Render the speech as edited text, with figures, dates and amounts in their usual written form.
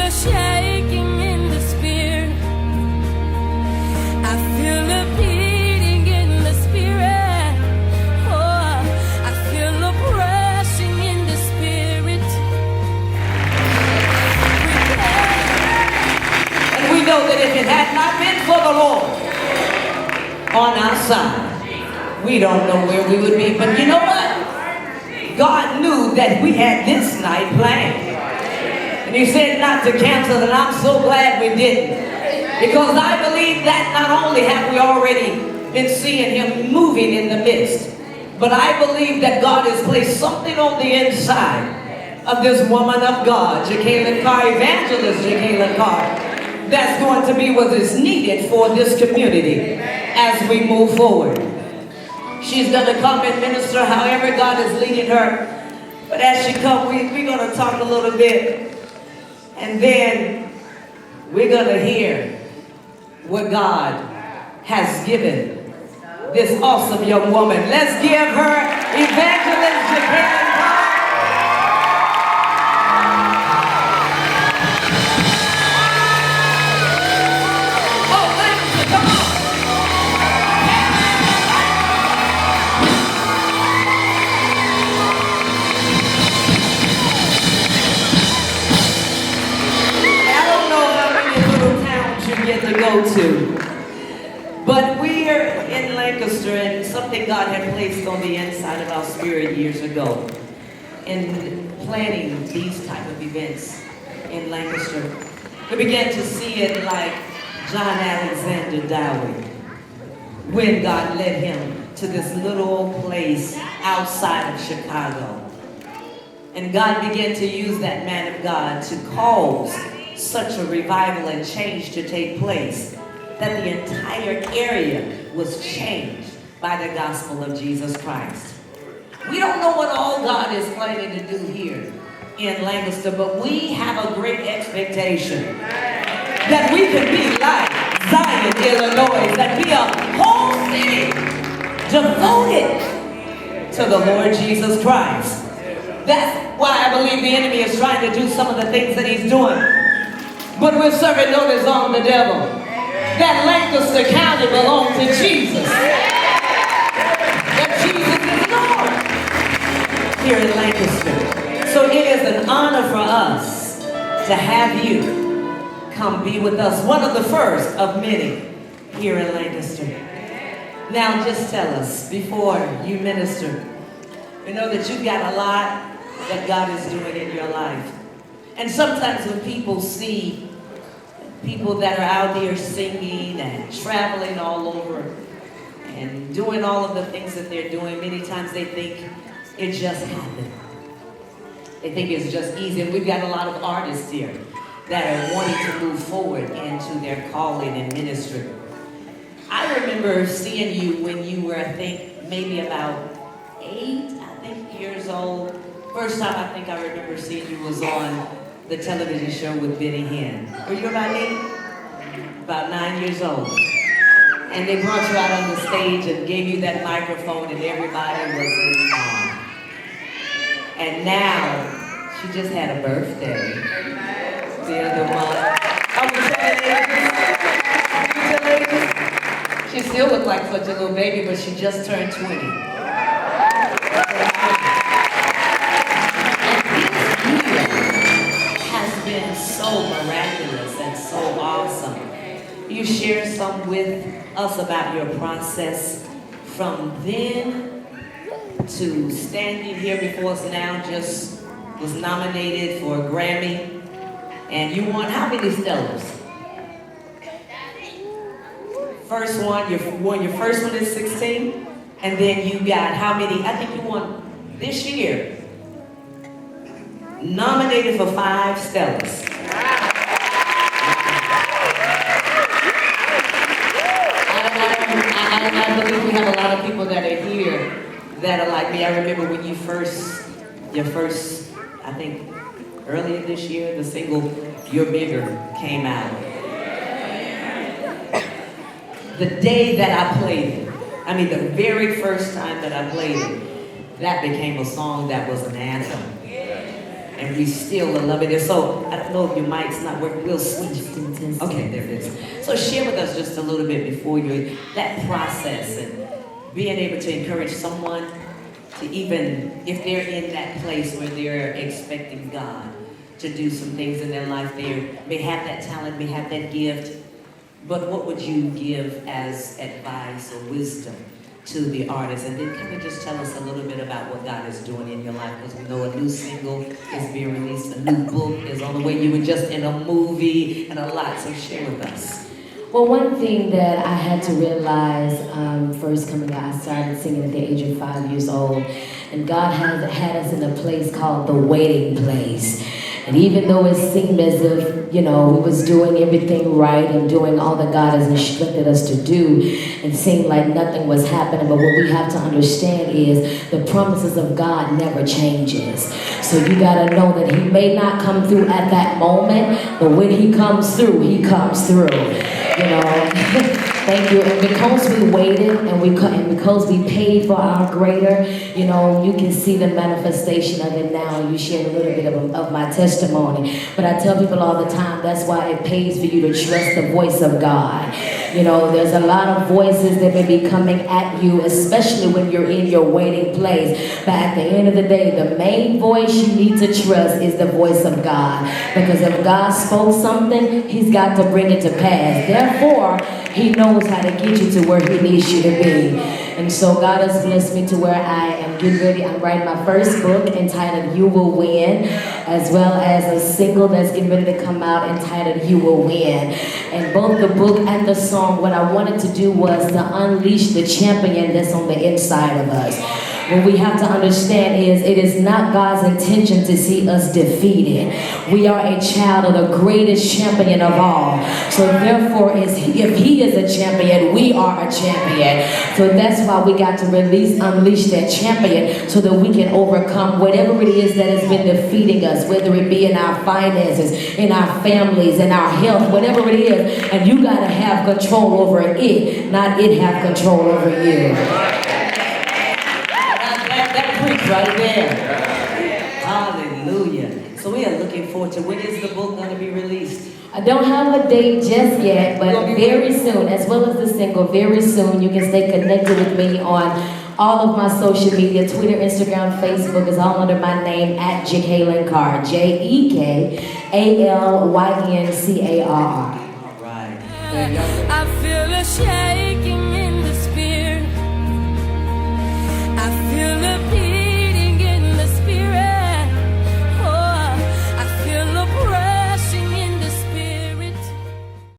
a shaking in the spirit. I feel a beating in the spirit. Oh, I feel a pressing in the spirit. And we know that if it had not been for the Lord on our side, we don't know where we would be. But you know what? God knew that we had this night planned. And he said not to cancel, and I'm so glad we didn't. Because I believe that not only have we already been seeing him moving in the midst, but I believe that God has placed something on the inside of this woman of God, Jekalyn Carr, evangelist Jekalyn Carr, that's going to be what is needed for this community as we move forward. She's going to come and minister however God is leading her. But as she comes, we're going to talk a little bit. And then we're going to hear what God has given this awesome young woman. Let's give her evangelist Jekalyn Carr. To go to, but we're in Lancaster, and something God had placed on the inside of our spirit years ago in planning these type of events in Lancaster. We began to see it like John Alexander Dowie when God led him to this little place outside of Chicago, and God began to use that man of God to cause such a revival and change to take place that the entire area was changed by the gospel of Jesus Christ. We don't know what all God is planning to do here in Lancaster, but we have a great expectation that we can be like Zion, Illinois, that be a whole city devoted to the Lord Jesus Christ. That's why I believe the enemy is trying to do some of the things that he's doing. But we're serving notice on the devil that Lancaster County belongs to Jesus. That Jesus is Lord here in Lancaster. So it is an honor for us to have you come be with us. One of the first of many here in Lancaster. Now just tell us, before you minister, we know that you've got a lot that God is doing in your life. And sometimes when people see people that are out there singing and traveling all over and doing all of the things that they're doing, many times they think it just happened. They think it's just easy. And we've got a lot of artists here that are wanting to move forward into their calling and ministry. I remember seeing you when you were, I think, maybe about 8, years old. First time I think I remember seeing you was on the television show with Benny Hinn. Were you about 8? About 9 years old. And they brought you out on the stage and gave you that microphone, and everybody was in awe. And now, she just had a birthday the other month. She still looked like such a little baby, but she just turned 20. So miraculous and so awesome. You share some with us about your process from then to standing here before us now. Just was nominated for a Grammy, and you won how many Stellars? First one, you won your first one at 16, and then you got how many? I think you won this year. Nominated for 5 Stellars. I believe we have a lot of people that are here that are like me. I remember when your first, I think earlier this year, the single You're Bigger came out. The day that I played it, I mean the very first time that I played it, that became a song that was an anthem. and we still will love it. So I don't know if your mic's not working. We'll switch. Okay, there it is. So share with us just a little bit before you, that process and being able to encourage someone to, even if they're in that place where they're expecting God to do some things in their life, they may have that talent, may have that gift, but what would you give as advice or wisdom to the artist? And then kind of just tell us a little bit about what God is doing in your life, because we know a new single is being released, a new book is on the way, you were just in a movie, and a lot, so share with us. Well, one thing that I had to realize first coming out, I started singing at the age of 5 years old, and God had us in a place called the waiting place. And even though it seemed as if, we was doing everything right and doing all that God has instructed us to do, it seemed like nothing was happening. But what we have to understand is the promises of God never changes. So you gotta know that He may not come through at that moment, but when He comes through, He comes through. Thank you. And because we waited and because we paid for our greater, you can see the manifestation of it now. You shared a little bit of my testimony. But I tell people all the time, that's why it pays for you to trust the voice of God. There's a lot of voices that may be coming at you, especially when you're in your waiting place. But at the end of the day, the main voice you need to trust is the voice of God. Because if God spoke something, He's got to bring it to pass. Therefore, He knows how to get you to where He needs you to be. And so God has blessed me to where I am getting ready. I'm writing my first book entitled You Will Win, as well as a single that's getting ready to come out entitled You Will Win. And both the book and the song, what I wanted to do was to unleash the champion that's on the inside of us. What we have to understand is it is not God's intention to see us defeated. We are a child of the greatest champion of all. So therefore, if He is a champion, we are a champion. So that's why we got to unleash that champion so that we can overcome whatever it is that has been defeating us, whether it be in our finances, in our families, in our health, whatever it is. And you got to have control over it, not it have control over you. Right there. Hallelujah. So we are looking forward to, when is the book going to be released? I don't have a date just yet, but very soon, as well as the single, very soon. You can stay connected with me on all of my social media, Twitter, Instagram, Facebook, is all under my name at Jekalyn Carr, Jekalyncar. All right. I feel a shaking